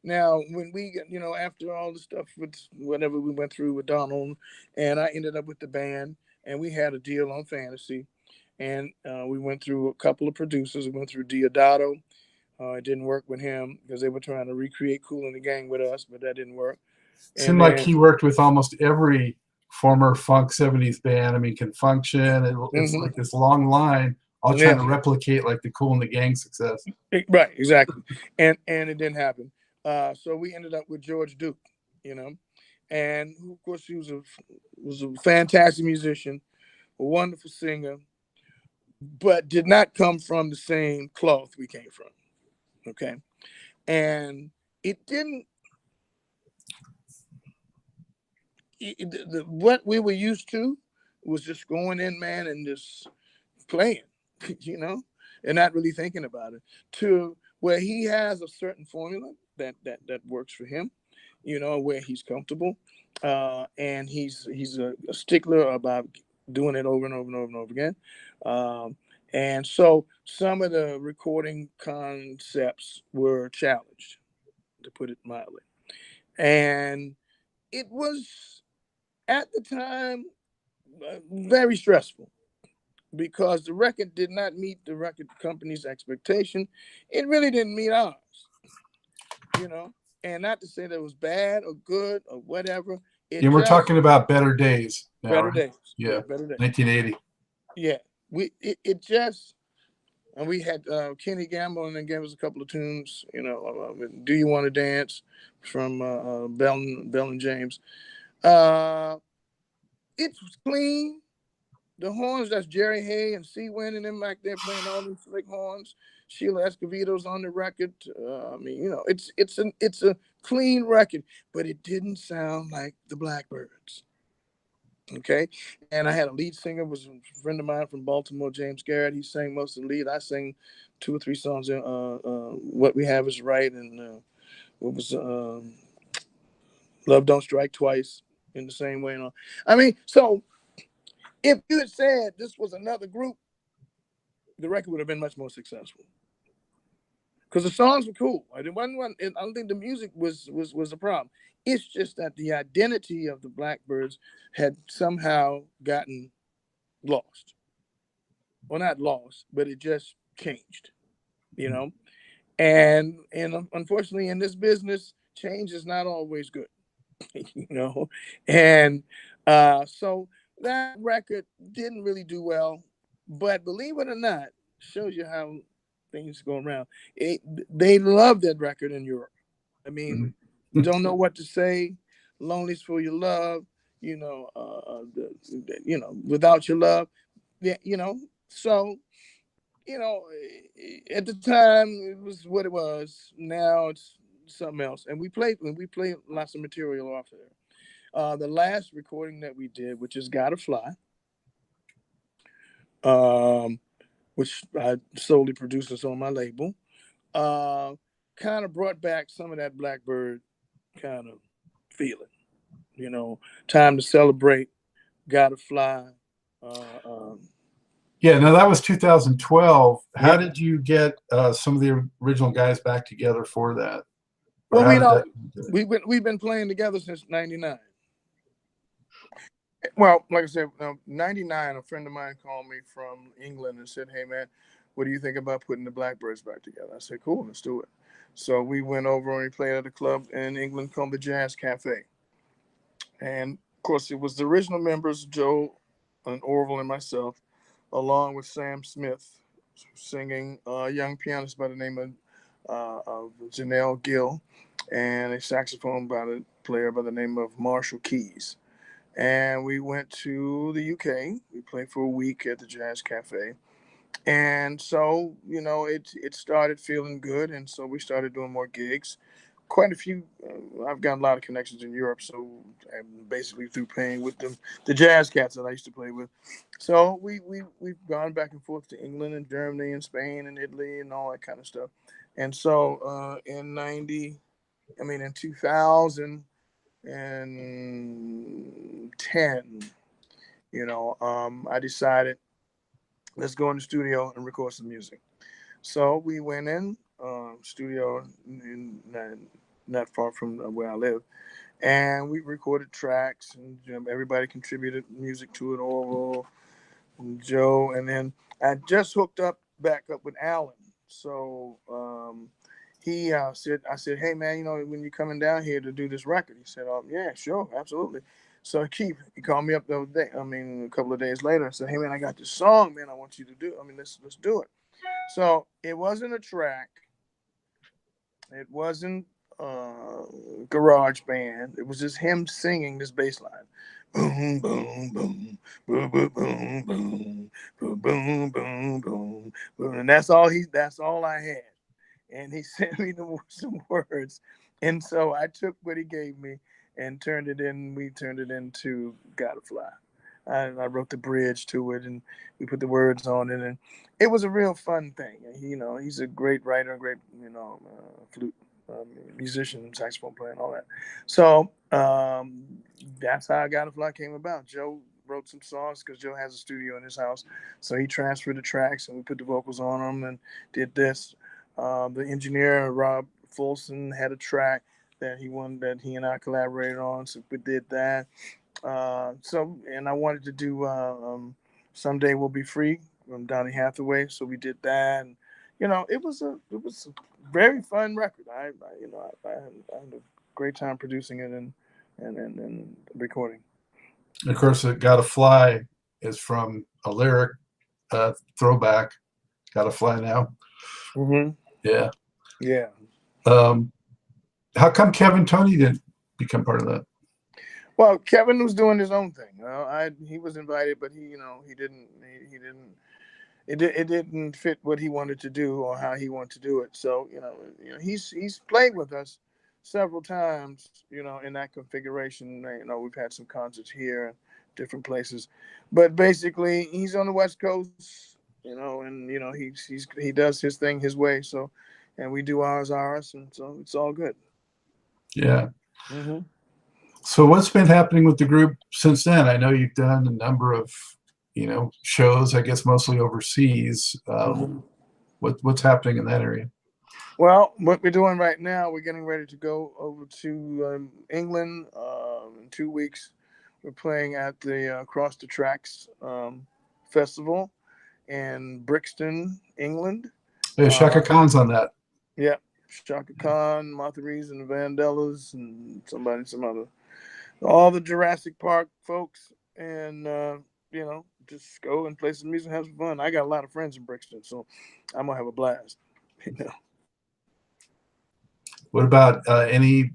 Now, when after all the stuff with whatever we went through with Donald, and I ended up with the band, and we had a deal on Fantasy, and we went through a couple of producers. We went through Diodato. It didn't work with him because they were trying to recreate Cool in the Gang with us, but that didn't work. And Seemed like then, he worked with almost every former funk 70s band. I mean, Can Function. It's hmm like this long line, all trying yeah, to replicate like the Cool and the Gang success. right, exactly, and it didn't happen. So we ended up with George Duke, you know, and of course he was a fantastic musician, a wonderful singer, but did not come from the same cloth we came from. Okay, and it didn't. What we were used to was just going in, man, and just playing, you know, and not really thinking about it. To where he has a certain formula that works for him, where he's comfortable, and he's a stickler about doing it over and over and over and over again. Um, and so some of the recording concepts were challenged, to put it mildly, and it was at the time very stressful because the record did not meet the record company's expectation. It really didn't meet ours, you know. And not to say that it was bad or good or whatever. It And we're just talking about Better Days now, better right? days. Yeah, Yeah, better days. 1980. Yeah, it just and we had Kenny Gamble and then gave us a couple of tunes. Do you want to dance from Bell and James. Uh, it was clean. The horns, that's Jerry Hay and C. Wynn and them back there playing all these slick horns. Sheila Escovedo's on the record. I mean, it's a clean record, but it didn't sound like the Blackbyrds. Okay, and I had a lead singer, was a friend of mine from Baltimore, James Garrett. He sang most of the lead. I sang two or three songs. What We Have Is Right, and what was Love Don't Strike Twice in the same way. And all. I mean, so if you had said this was another group, the record would have been much more successful because the songs were cool. I don't think the music was a problem. It's just that the identity of the Blackbyrds had somehow gotten lost, well, not lost, but it just changed. You know, and unfortunately, in this business, change is not always good. you know, and so that record didn't really do well, but believe it or not, shows you how things go around. They love that record in Europe. I mean, Mhm. don't know what to say. Lonely's for your love. Without your love. Yeah, So at the time it was what it was. Now it's something else. And we played lots of material off there. The last recording that we did, which is "Gotta Fly," um, which I solely produced this on my label, uh, kind of brought back some of that Blackbird kind of feeling. Time to celebrate, gotta fly. Uh, um, Yeah, no, that was 2012. How yep. did you get some of the original guys back together for that? Or Well, how did that? we've been playing together since '99. Well, like I said, '99. A friend of mine called me from England and said, "Hey, man, what do you think about putting the Blackbirds back together?" I said, "Cool, let's do it." So we went over and we played at a club in England called the Jazz Cafe, and of course, it was the original members, Joe and Orville and myself, along with Sam Smith, singing, a young pianist by the name of Janelle Gill, and a saxophone player by the name of Marshall Keys. And we went to the UK. We played for a week at the Jazz Cafe. And so, it started feeling good. And so we started doing more gigs. Quite a few. I've got a lot of connections in Europe. So basically through playing with the jazz cats that I used to play with. So we've gone back and forth to England and Germany and Spain and Italy and all that kind of stuff. And so in 2010, I decided, let's go in the studio and record some music. So we went in studio in not far from where I live. And we recorded tracks, and everybody contributed music to it. Oral, and Joe, and then I just hooked up back up with Alan. So he said, I said, hey man, when you're coming down here to do this record, he said, yeah, sure, absolutely. So Keith, he called me up the other day. I mean, a couple of days later, and said, hey man, I got this song, man. I want you to do. I mean, let's do it. So it wasn't a track. It wasn't garage band. It was just him singing this bass line. Boom, boom, boom, boom, boom, boom, boom, boom, boom, boom, boom, boom. And that's all I had. And he sent me some words. And so I took what he gave me and we turned it into Gotta Fly. I wrote the bridge to it, and we put the words on it, and it was a real fun thing. He's a great writer, great, flute musician, saxophone player, and all that. So that's how I Gotta Fly came about. Joe wrote some songs because Joe has a studio in his house, so he transferred the tracks, and we put the vocals on them and did this. The engineer Rob Folson had a track that he and I collaborated on, so we did that. And I wanted to do "Someday We'll Be Free" from Donny Hathaway, so we did that. And it was a very fun record. I had a great time producing it and recording. Of course, it Gotta Fly is from a lyric throwback. Gotta Fly Now. Mm-hmm. Yeah. Yeah. How come Kevin Tony didn't become part of that? Well, Kevin was doing his own thing. He was invited, but he didn't. He didn't. It didn't fit what he wanted to do or how he wanted to do it. So he's played with us several times. In that configuration. We've had some concerts here, different places, but basically he's on the West Coast. And he does his thing his way. So, and we do ours, and so it's all good. Yeah. Mm-hmm. So what's been happening with the group since then? I know you've done a number of, shows, I guess mostly overseas. What's happening in that area? Well, what we're doing right now, we're getting ready to go over to England in 2 weeks. We're playing at the Across the Tracks festival in Brixton, England. Yeah, Shaka Khan's on that. Yeah, Shaka Khan, Martha Reeves, and the Vandellas, and some other, all the Jurassic Park folks, and just go and play some music, and have some fun. I got a lot of friends in Brixton, so I'm gonna have a blast. What about any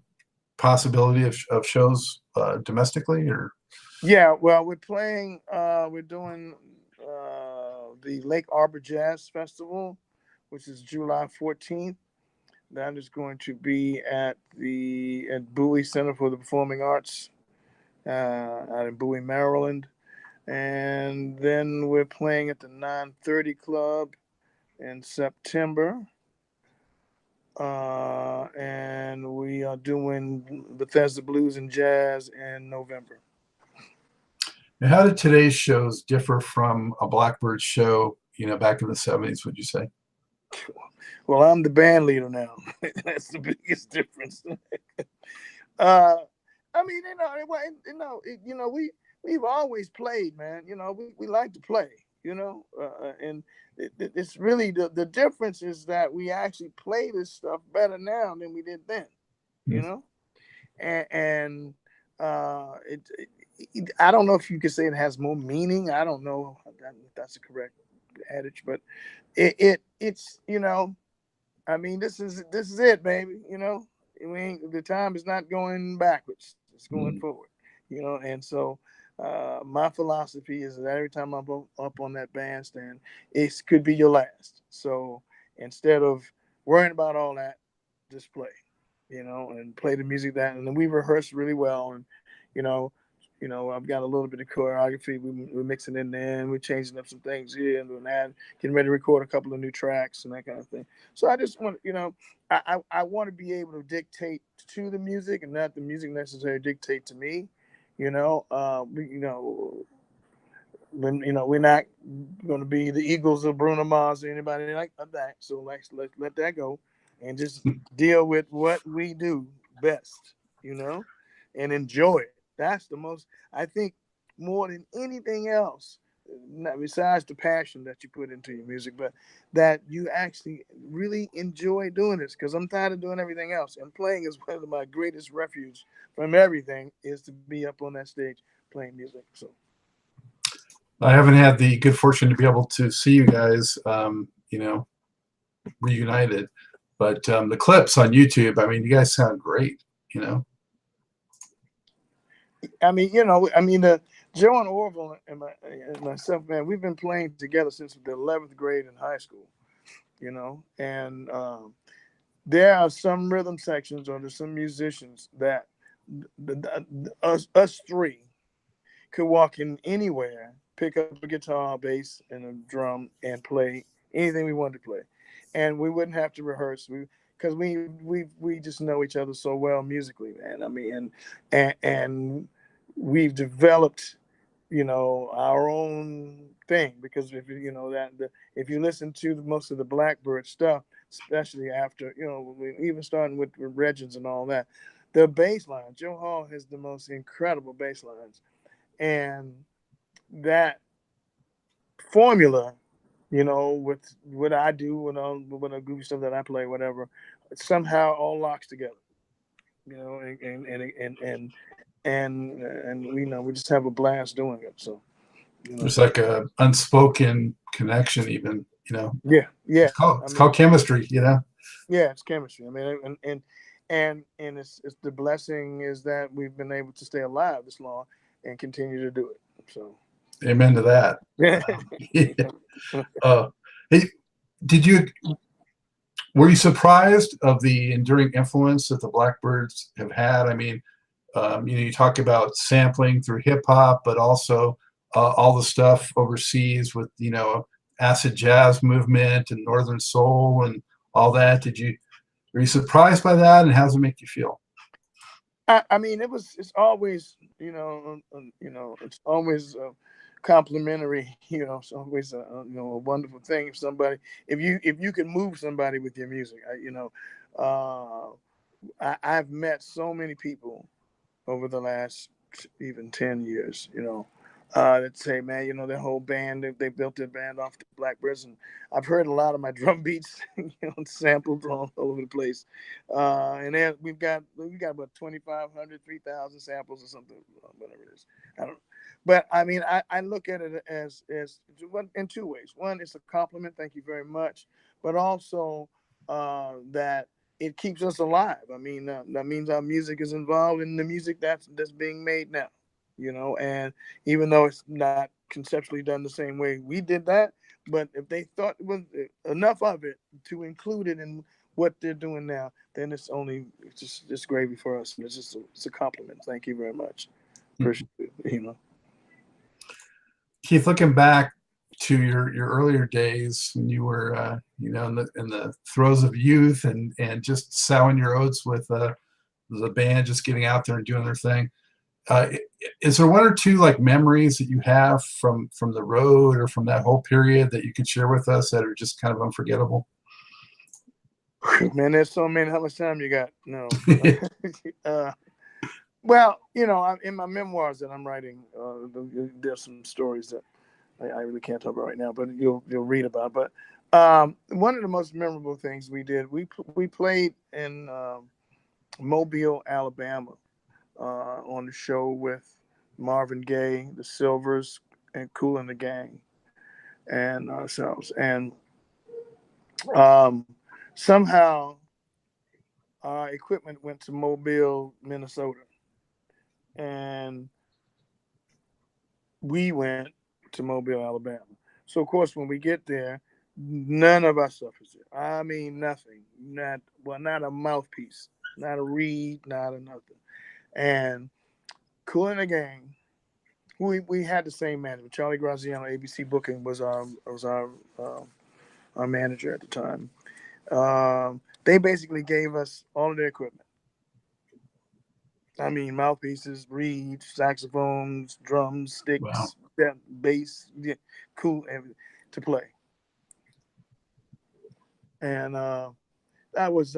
possibility of shows domestically or? Yeah, well, we're playing. We're doing the Lake Arbor Jazz Festival, which is July 14th. That is going to be at Bowie Center for the Performing Arts out in Bowie, Maryland. And then we're playing at the 930 Club in September. And we are doing Bethesda Blues and Jazz in November. And how did today's shows differ from a Blackbyrd show, back in the 70s, would you say? Well, I'm the band leader now. That's the biggest difference. I mean, we've always played, man. We like to play, and it's really the difference is that we actually play this stuff better now than we did then, and I don't know if you could say it has more meaning. I don't know if that's the correct adage, but it's I mean, this is it, baby. The time is not going backwards; it's going forward. And so my philosophy is that every time I'm up on that bandstand, it could be your last. So instead of worrying about all that, just play, and play the music and then we rehearse really well, and I've got a little bit of choreography. We're mixing in there, and we're changing up some things here and doing that, getting ready to record a couple of new tracks and that kind of thing. So I just want, I want to be able to dictate to the music and not the music necessarily dictate to me. We're not going to be the Eagles or Bruno Mars or anybody like that. So let that go and just deal with what we do best, and enjoy it. That's the most, I think, more than anything else, besides the passion that you put into your music, but that you actually really enjoy doing this. Because I'm tired of doing everything else, and playing is one of my greatest refuge from everything, is to be up on that stage playing music. So I haven't had the good fortune to be able to see you guys, reunited, but the clips on YouTube, I mean, you guys sound great, Joe and Orville and myself, man, we've been playing together since the 11th grade in high school, and there are some rhythm sections, or there's some musicians that us three could walk in anywhere, pick up a guitar, bass, and a drum, and play anything we wanted to play, and we wouldn't have to rehearse. Because we just know each other so well musically, man. I mean, and we've developed, our own thing. Because if if you listen to most of the Blackbyrd stuff, especially after even starting with Regents and all that, the bass line, Joe Hall has the most incredible bass lines, and that formula, with what I do, with a goofy stuff that I play, whatever, it somehow all locks together, and we just have a blast doing it. So, there's like a unspoken connection, even, yeah, it's called chemistry, yeah, it's chemistry. I mean, and it's the blessing is that we've been able to stay alive this long and continue to do it. So, Amen to that. yeah. uh, hey, were you surprised of the enduring influence that the Blackbyrds have had? I mean, you talk about sampling through hip hop, but also all the stuff overseas with, acid jazz movement and Northern soul and all that. Were you surprised by that, and how does it make you feel? I mean, it's always, it's always complimentary. It's always a wonderful thing if you can move somebody with your music. I've met so many people over the last even 10 years, that say, man, their whole band, they built their band off the Blackbyrds. And I've heard a lot of my drum beats, sampled all over the place. And then we got about 2,500, 3,000 samples or something, whatever it is. I don't know. But I mean, I look at it as in two ways. One, it's a compliment. Thank you very much. But also that it keeps us alive. I mean, that means our music is involved in the music that's being made now, and even though it's not conceptually done the same way we did that, but if they thought it was enough of it to include it in what they're doing now, then it's just gravy for us. And it's a compliment. Thank you very much. Appreciate it, Keith, looking back to your earlier days when you were, in the throes of youth and just sowing your oats with the band, just getting out there and doing their thing. Is there one or two like memories that you have from the road or from that whole period that you could share with us that are just kind of unforgettable? Man, there's so many. How much time you got? No. Well, in my memoirs that I'm writing, there's some stories that I really can't talk about right now, but you'll read about. But one of the most memorable things we did, we played in Mobile, Alabama, on the show with Marvin Gaye, the Silvers, and Kool and the Gang, and ourselves. And somehow our equipment went to Mobile, Minnesota, and we went to Mobile, Alabama. So of course, when we get there, none of our stuff is there. I mean, nothing. Not a mouthpiece, not a reed, not a nothing. And Kool and the Gang, we had the same manager. Charlie Graziano, ABC Booking was our manager at the time. They basically gave us all of their equipment. I mean, mouthpieces, reeds, saxophones, drums, Wow. sticks, bass, yeah, cool, to play. And that was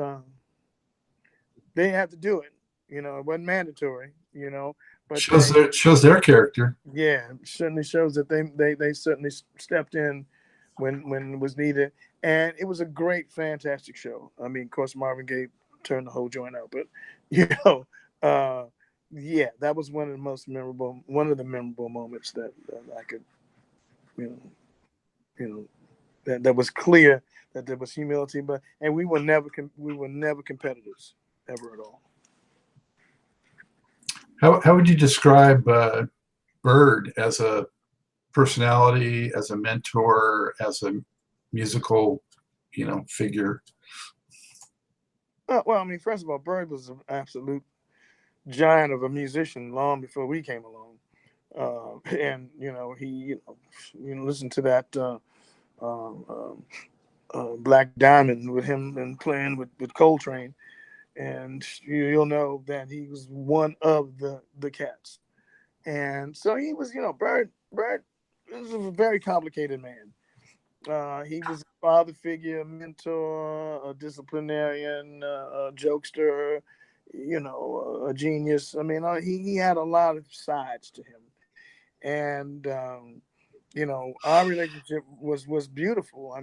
they have to do it. You know, it wasn't mandatory. You know, but Shows their character. yeah, certainly shows that they certainly stepped in when it was needed, and it was a great, fantastic show. I mean, of course, Marvin Gaye turned the whole joint out, but you know, uh, yeah, that was one of the memorable moments that I could, you know, you know, that was clear that there was humility, but and we were never competitors ever at all. How would you describe Byrd as a personality, as a mentor, as a musical, figure? Well, I mean, first of all, Bird was an absolute giant of a musician long before we came along, and you know he listen to that um, Black Diamond with him and playing with Coltrane, and you'll know that he was one of the cats. And so he was, Bird was a very complicated man. He was a father figure, a mentor, a disciplinarian, a jokester, a genius. I mean, he had a lot of sides to him, and our relationship was beautiful.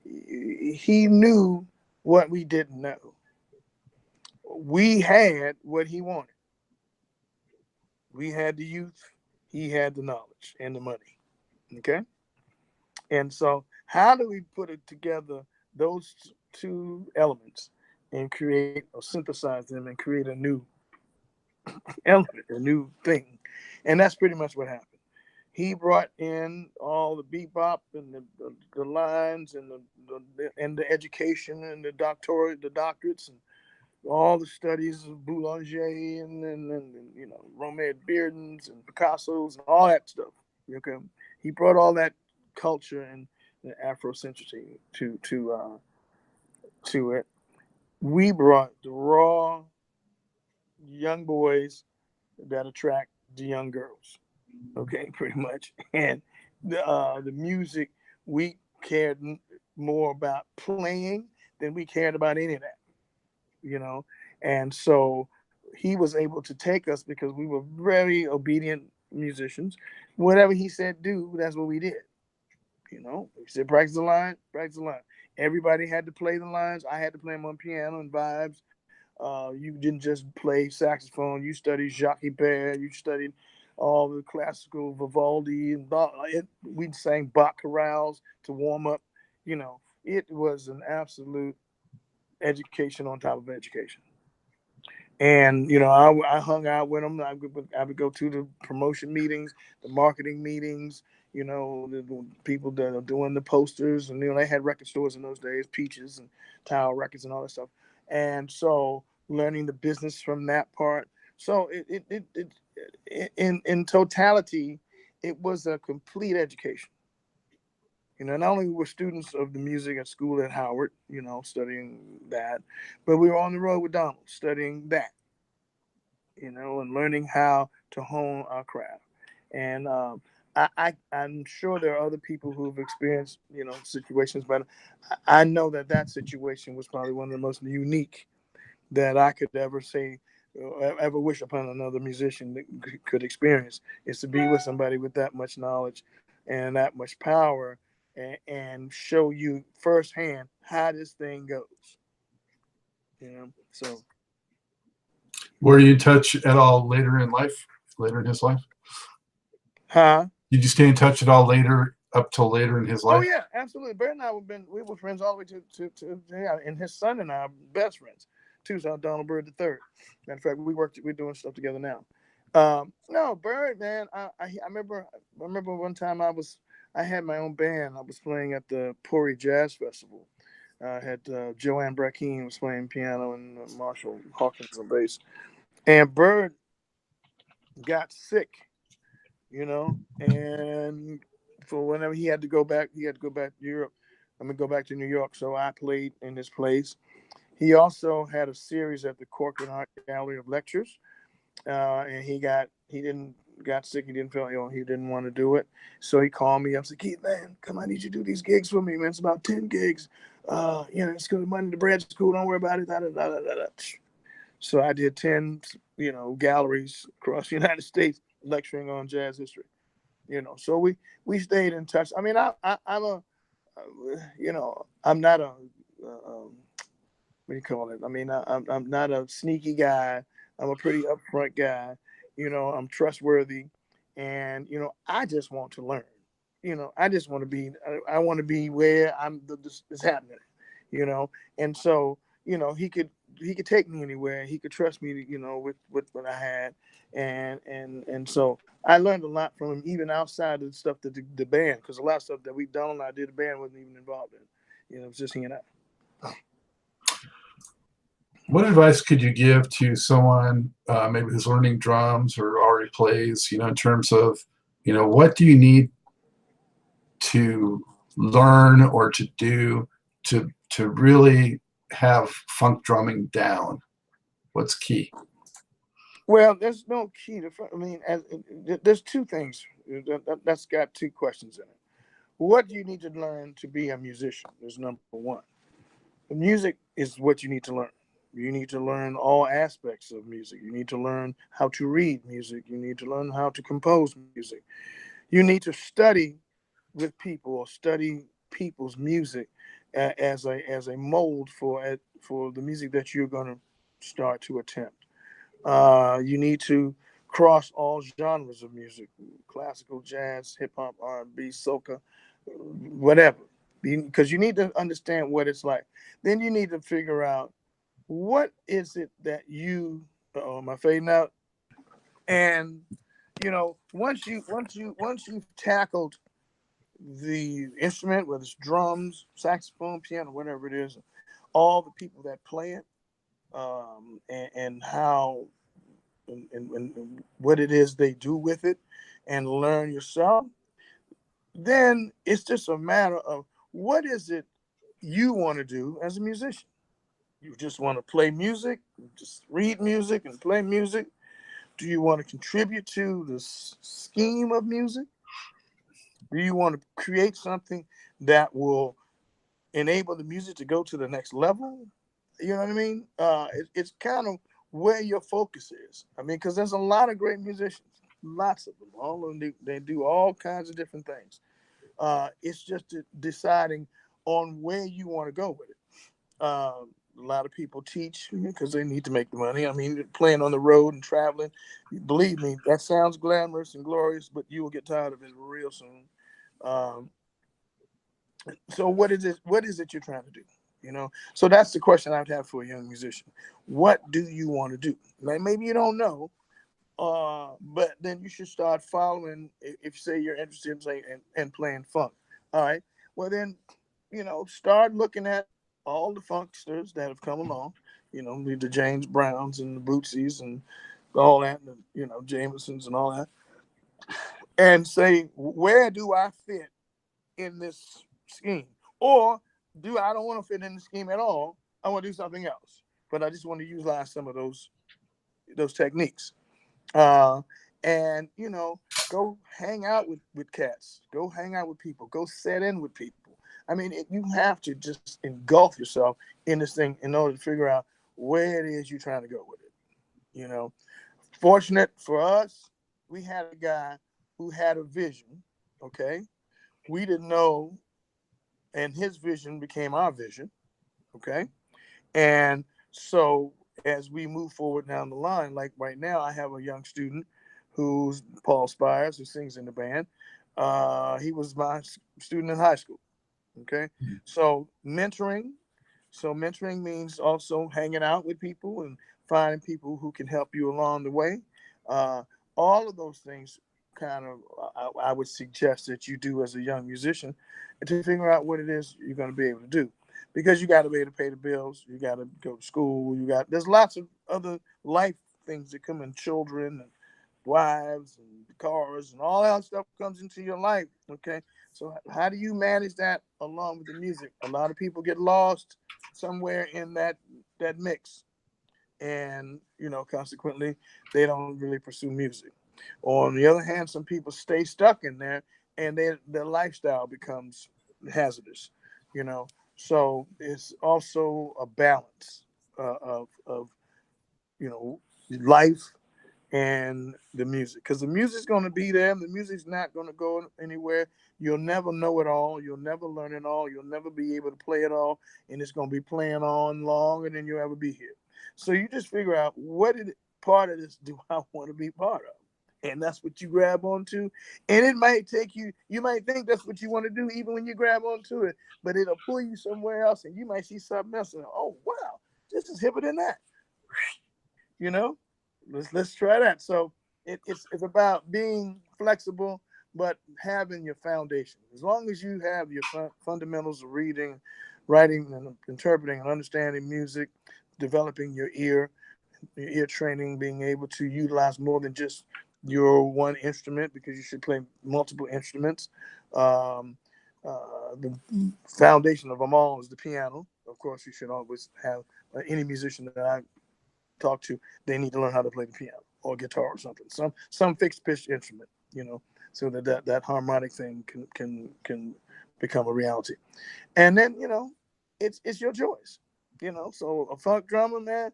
He knew what we didn't know. We had what he wanted. We had the youth, he had the knowledge and the money. Okay. And so, how do we put it together, those two elements, and create or synthesize them and create a new element, a new thing? And that's pretty much what happened. He brought in all the bebop and the lines and the education and the doctorates and all the studies of Boulanger and Romeo Beardens and Picasso's and all that stuff. Okay, he brought all that culture and the Afrocentricity to it. We brought the raw young boys that attract the young girls. Okay, pretty much, and the music we cared more about playing than we cared about any of that. You know, and so he was able to take us because we were very obedient musicians. Whatever he said do, that's what we did. He said practice the line, practice the line. Everybody had to play the lines. I had to play them on piano and vibes. You didn't just play saxophone. You studied Jacques Ibert. You studied all the classical Vivaldi and we sang Bach chorales to warm up. It was an absolute education on top of education. And I hung out with them. I would go to the promotion meetings, the marketing meetings. The people that are doing the posters, and they had record stores in those days, Peaches and Tower Records and all that stuff. And so learning the business from that part. So in totality, it was a complete education. Not only were students of the music at school at Howard, studying that, but we were on the road with Donald studying that, and learning how to hone our craft. And I'm sure there are other people who've experienced, situations, but I know that situation was probably one of the most unique that I could ever say, ever wish upon another musician that could experience, is to be with somebody with that much knowledge and that much power, and show you firsthand how this thing goes. So. Were you in touch at all later in his life? Huh? Did you stay in touch at all up till later in his Oh life? yeah, absolutely. Byrd and I we were friends all the way to yeah, and his son and I are best friends. Too, so Donald Byrd the third. Matter of fact, we're doing stuff together now. No, Byrd, man. I remember one time I had my own band. I was playing at the Pori Jazz Festival. I had Joanne Brackeen was playing piano and Marshall Hawkins on bass. And Byrd got sick, and for whenever he had to go back to Europe. I'm gonna go back to New York, so I played in his place. He also had a series at the Corcoran Art Gallery of Lectures, and he got sick. He didn't feel, he didn't want to do it. So he called me up and said, Keith, man, come on, I need you to do these gigs for me, man. It's about 10 gigs. It's good money, the bread's cool. Don't worry about it. Da, da, da, da, da. So I did 10, galleries across the United States lecturing on jazz history. So we stayed in touch. I mean, I'm a, I'm not a, what do you call it? I mean, I'm not a sneaky guy. I'm a pretty upfront guy. I'm trustworthy, and I just want to learn. I just want to be. I want to be where this is happening. And so he could take me anywhere. He could trust me. With what I had, and so I learned a lot from him, even outside of the stuff that the band, because a lot of stuff that we've done, I did, the band wasn't even involved in. It was just he and I. What advice could you give to someone maybe who's learning drums or already plays, in terms of, what do you need to learn or to do to really have funk drumming down? What's key? Well, there's no key to. There's two things that's got two questions in it. What do you need to learn to be a musician? Is number one. The music is what you need to learn. You need to learn all aspects of music. You need to learn how to read music. You need to learn how to compose music. You need to study with people or study people's music as a mold for the music that you're going to start to attempt. You need to cross all genres of music: classical, jazz, hip hop, R&B, soca, whatever. Because you need to understand what it's like. Then you need to figure out what is it that am I fading out? And once you've tackled the instrument, whether it's drums, saxophone, piano, whatever it is, all the people that play it, and how and what it is they do with it, and learn yourself, then it's just a matter of what is it you want to do as a musician. You just want to play music, just read music and play music? Do you want to contribute to the scheme of music? Do you want to create something that will enable the music to go to the next level? You know what I mean? It's kind of where your focus is. I mean, because there's a lot of great musicians, lots of them. All of them, they do all kinds of different things. It's just deciding on where you want to go with it. A lot of people teach because they need to make the money. I mean, playing on the road and traveling, believe me, that sounds glamorous and glorious, but you will get tired of it real soon. Um, so what is it? What is it you're trying to do? So that's the question I'd have for a young musician. What do you want to do? Like, maybe you don't know, but then you should start following. If you say you're interested in playing funk, all right. Well, then, start looking at all the funksters that have come along. The James Browns and the Bootsies and all that, and Jamesons and all that, and say, where do I fit in this scheme? Or do I don't want to fit in the scheme at all? I want to do something else, but I just want to utilize some of those techniques. Uh, and go hang out with cats. Go hang out with people. Go set in with people. I mean, you have to just engulf yourself in this thing in order to figure out where it is you're trying to go with it. Fortunate for us, we had a guy who had a vision. Okay, we didn't know, and his vision became our vision. Okay, and so as we move forward down the line, like right now, I have a young student who's Paul Spires, who sings in the band. He was my student in high school. Okay, so mentoring. So mentoring means also hanging out with people and finding people who can help you along the way. Uh, all of those things kind of I would suggest that you do as a young musician to figure out what it is you're going to be able to do, because you got to be able to pay the bills. You got to go to school. There's lots of other life things that come in, children and wives and cars and all that stuff comes into your life. Okay, so how do you manage that along with the music? A lot of people get lost somewhere in that mix, and consequently they don't really pursue music. Or on the other hand, some people stay stuck in there and their lifestyle becomes hazardous, you know. So it's also a balance of life and the music, because the music's going to be there. The music's not going to go anywhere. You'll never know it all. You'll never learn it all. You'll never be able to play it all, and it's going to be playing on longer than you'll ever be here. So you just figure out part of this do I want to be part of, and that's what you grab onto. And it might take you. You might think that's what you want to do, even when you grab onto it, but it'll pull you somewhere else, and you might see something else, and oh wow, this is hipper than that. You know, let's try that. So it's about being flexible, but having your foundation. As long as you have your fundamentals of reading, writing, and interpreting and understanding music, developing your ear training, being able to utilize more than just your one instrument, because you should play multiple instruments. Um, the foundation of them all is the piano. Of course, you should always have any musician that I talk to, they need to learn how to play the piano or guitar or something, some fixed pitch instrument, so that harmonic thing can become a reality. And then it's your choice. So a funk drummer, man,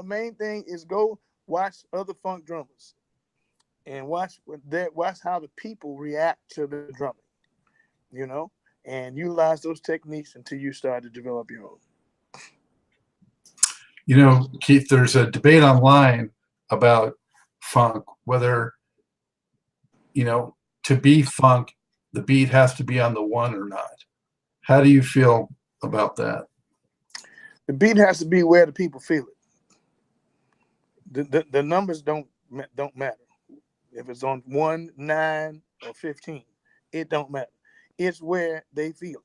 main thing is go watch other funk drummers and watch how the people react to the drumming, you know, and utilize those techniques until you start to develop your own. Keith, there's a debate online about funk, whether, to be funk, the beat has to be on the one or not. How do you feel about that? The beat has to be where the people feel it. The numbers don't matter. If it's on 1, 9, or 15, it don't matter. It's where they feel it.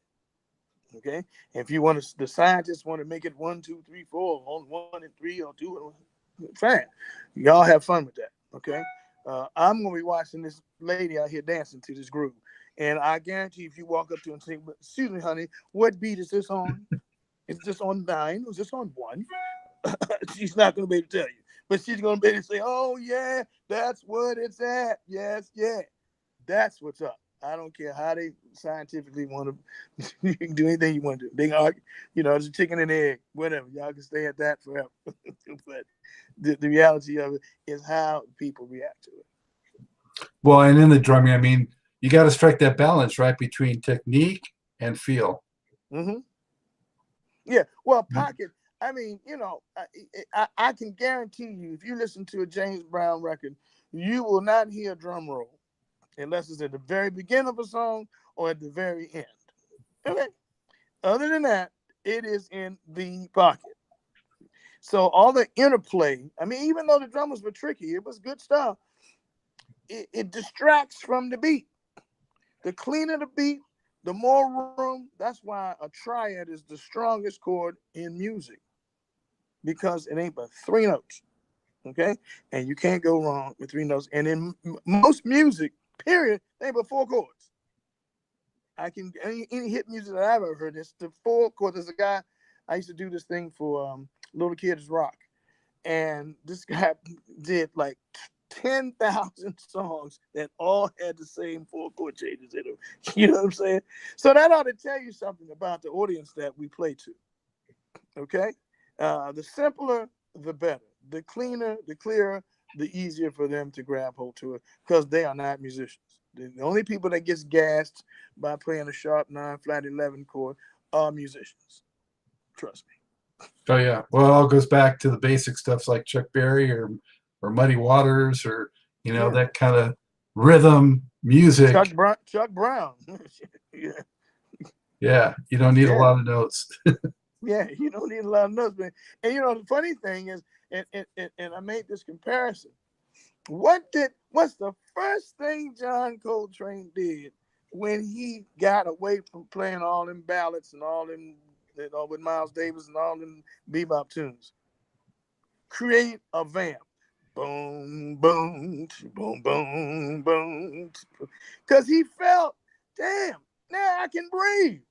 Okay. If you want to, the scientists want to make it 1, 2, 3, 4, on 1 and 3 or 2, fine. Y'all have fun with that. Okay. I'm gonna be watching this lady out here dancing to this groove, and I guarantee if you walk up to her and say, "Excuse me, honey, what beat is this on? Is this on 9? Is this on 1?" She's not gonna be able to tell you, but she's gonna be able to say, "Oh yeah, that's what it's at. Yes, yeah, that's what's up." I don't care how they scientifically want to. You can do anything you want to do. Big argue, it's a chicken and egg, whatever. Y'all can stay at that forever. But the reality of it is how people react to it. Well, and in the drumming, I mean, you got to strike that balance, right, between technique and feel. Mm-hmm. Yeah. Well, pocket. I mean, I can guarantee you, if you listen to a James Brown record, you will not hear a drum roll unless it's at the very beginning of a song or at the very end. Okay. Other than that, it is in the pocket. So all the interplay, I mean, even though the drummers were tricky, it was good stuff. It distracts from the beat. The cleaner the beat, the more room. That's why a triad is the strongest chord in music, because it ain't but 3 notes. Okay. And you can't go wrong with 3 notes. And in most music, period, they ain't but 4 chords. Any hit music that I've ever heard, it's the 4 chords. There's a guy, I used to do this thing for Little Kids Rock, and this guy did like 10,000 songs that all had the same 4 chord changes in them. You know what I'm saying? So that ought to tell you something about the audience that we play to. Okay, the simpler, the better. The cleaner, the clearer, the easier for them to grab hold to it, because they are not musicians. The only people that gets gassed by playing a sharp 9 flat 11 chord are musicians. Trust me. Oh yeah. Well, it all goes back to the basic stuff like Chuck Berry or Muddy Waters, or that kind of rhythm music. Chuck Brown. Yeah. Yeah, you don't need a lot of notes. Yeah, you don't need a lot of notes, man. And the funny thing is, and I made this comparison. What's the first thing John Coltrane did when he got away from playing all them ballads and all them, with Miles Davis and all them bebop tunes? Create a vamp. Boom, boom, boom, boom, boom. Because he felt, damn, now I can breathe.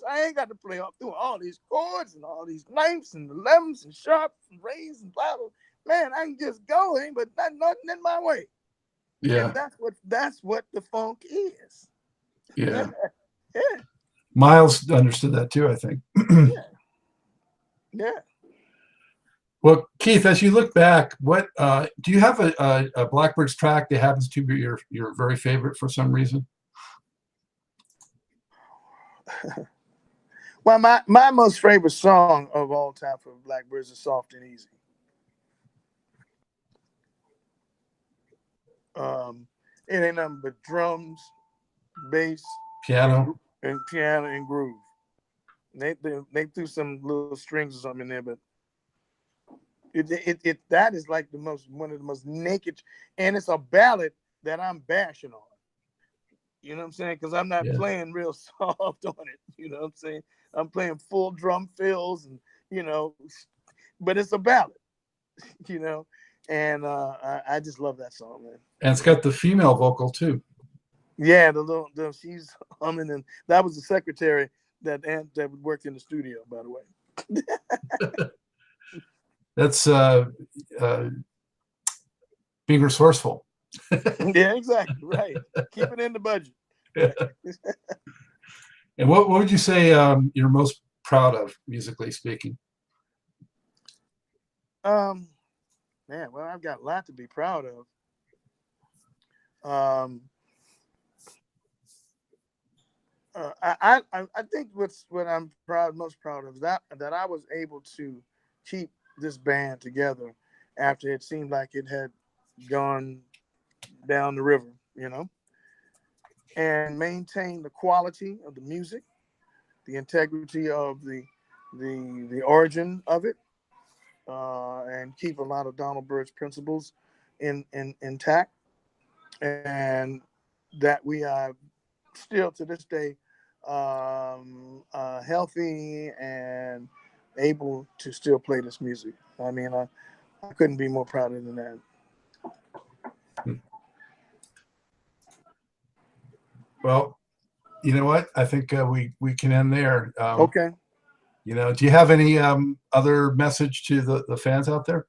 I ain't got to play up through all these chords and all these ninths and 11s and sharps and rays and blah, blah. Man, I can just go. Ain't but nothing in my way. Yeah. And that's what the funk is. Yeah. Yeah, Miles understood that too, I think. yeah, yeah. Well, Keith, as you look back, what do you have a Blackbyrds track that happens to be your very favorite for some reason? Well, my most favorite song of all time for Blackbyrds is "Soft and Easy." It ain't nothing but drums, bass, Piano. and piano and groove. They threw some little strings or something in there, but that is like one of the most naked, and it's a ballad that I'm bashing on. You know what I'm saying? Because I'm not Yeah. playing real soft on it. You know what I'm saying? I'm playing full drum fills, and you know, but it's a ballad. You know, and I just love that song, man. And it's got the female vocal too. Yeah, she's humming, and that was the secretary that worked in the studio, by the way. That's being resourceful. Yeah, exactly. Right. Keep it in the budget. And what would you say you're most proud of, musically speaking? Man, well, I've got a lot to be proud of. I think what I'm most proud of is that I was able to keep this band together after it seemed like it had gone down the river, you know, and maintain the quality of the music, the integrity of the origin of it, and keep a lot of Donald Byrd's principles intact, and that we are still to this day healthy and able to still play this music. I mean, I couldn't be more proud than that. Well, you know what? I think we can end there. Okay. You know, do you have any other message to the fans out there?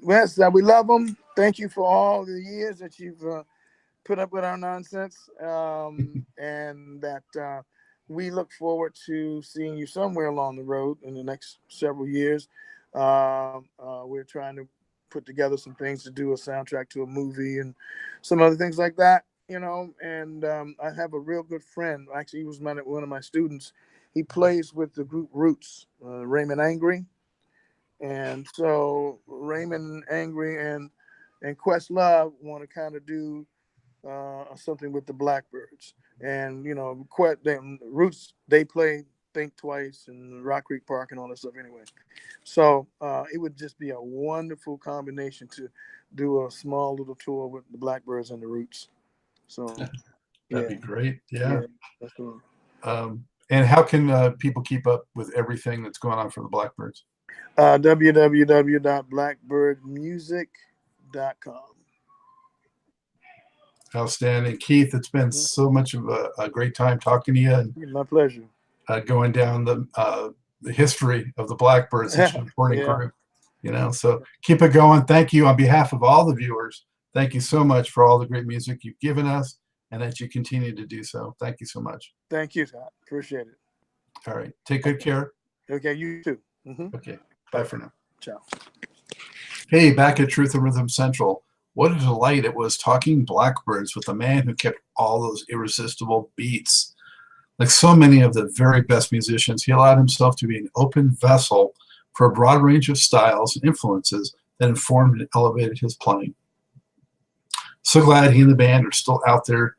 Yes, we love them. Thank you for all the years that you've put up with our nonsense, and that we look forward to seeing you somewhere along the road in the next several years. We're trying to put together some things to do a soundtrack to a movie and some other things like that, you know. And I have a real good friend. Actually, he was one of my students. He plays with the group Roots, Raymond Angry. And so Raymond Angry and Questlove want to kind of do something with the Blackbyrds. And, you know, Roots, they play Think Twice and Rock Creek Park and all that stuff anyway. So it would just be a wonderful combination to do a small little tour with the Blackbyrds and the Roots. So That'd be great. Yeah. That's cool. And how can people keep up with everything that's going on for the Blackbyrds? www.blackbirdmusic.com. Outstanding. Keith, it's been so much of a great time talking to you. And my pleasure. Going down the history of the Blackbyrds, such an important group. You know, so keep it going. Thank you on behalf of all the viewers. Thank you so much for all the great music you've given us and that you continue to do so. Thank you so much. Thank you, Scott. Appreciate it. All right. Take good care. Okay, you too. Okay. Bye for now. Ciao. Hey, back at Truth and Rhythm Central. What a delight it was talking Blackbyrds with the man who kept all those irresistible beats. Like so many of the very best musicians, he allowed himself to be an open vessel for a broad range of styles and influences that informed and elevated his playing. So glad he and the band are still out there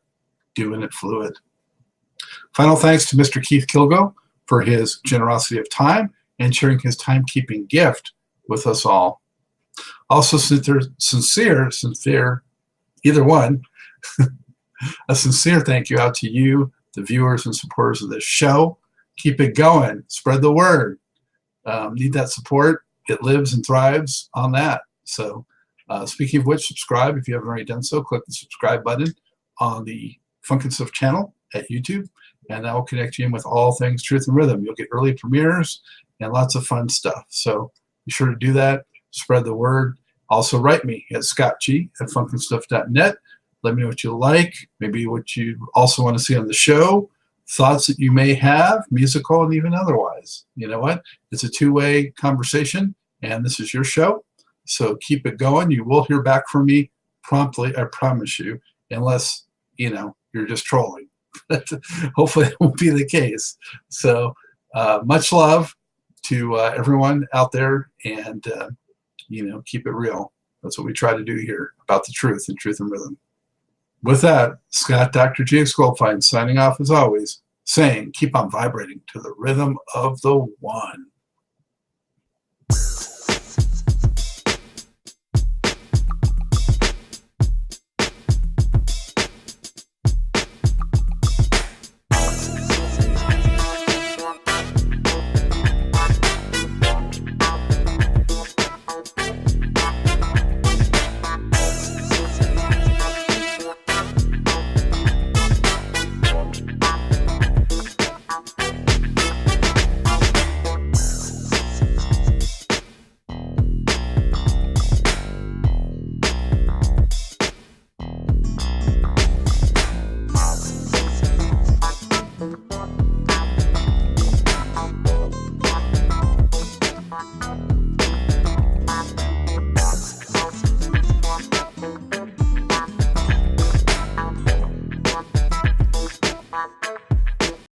doing it fluid. Final thanks to Mr. Keith Killgo for his generosity of time and sharing his timekeeping gift with us all. Also, sincere, either one, a sincere thank you out to you, the viewers and supporters of this show. Keep it going. Spread the word. Need that support. It lives and thrives on that. So speaking of which, subscribe if you haven't already done so. Click the subscribe button on the Funkin' Stuff channel at YouTube, and that will connect you in with all things Truth and Rhythm. You'll get early premieres and lots of fun stuff. So be sure to do that. Spread the word. Also write me at scottg@funkinstuff.net. Let me know what you like, maybe what you also want to see on the show, thoughts that you may have, musical and even otherwise. You know what? It's a two-way conversation, and this is your show. So keep it going. You will hear back from me promptly, I promise you, unless, you're just trolling. Hopefully that won't be the case. So much love to everyone out there, and, keep it real. That's what we try to do here, about the truth and truth and rhythm. With that, Scott, Dr. James Goldfine, signing off as always, saying, keep on vibrating to the rhythm of the one. Bye.